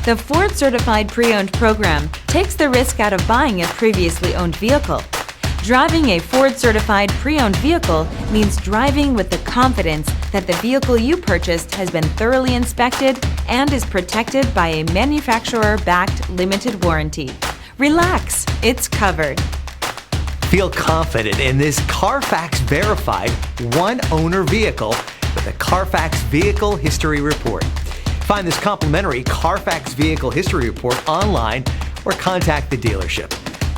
The Ford Certified Pre-Owned program takes the risk out of buying a previously owned vehicle. Driving a Ford Certified Pre-Owned vehicle means driving with the confidence that the vehicle you purchased has been thoroughly inspected and is protected by a manufacturer-backed limited warranty. Relax, it's covered. Feel confident in this Carfax-verified one-owner vehicle with a Carfax Vehicle History Report. Find this complimentary Carfax Vehicle History Report online or contact the dealership.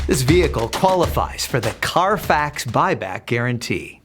This vehicle qualifies for the Carfax Buyback Guarantee.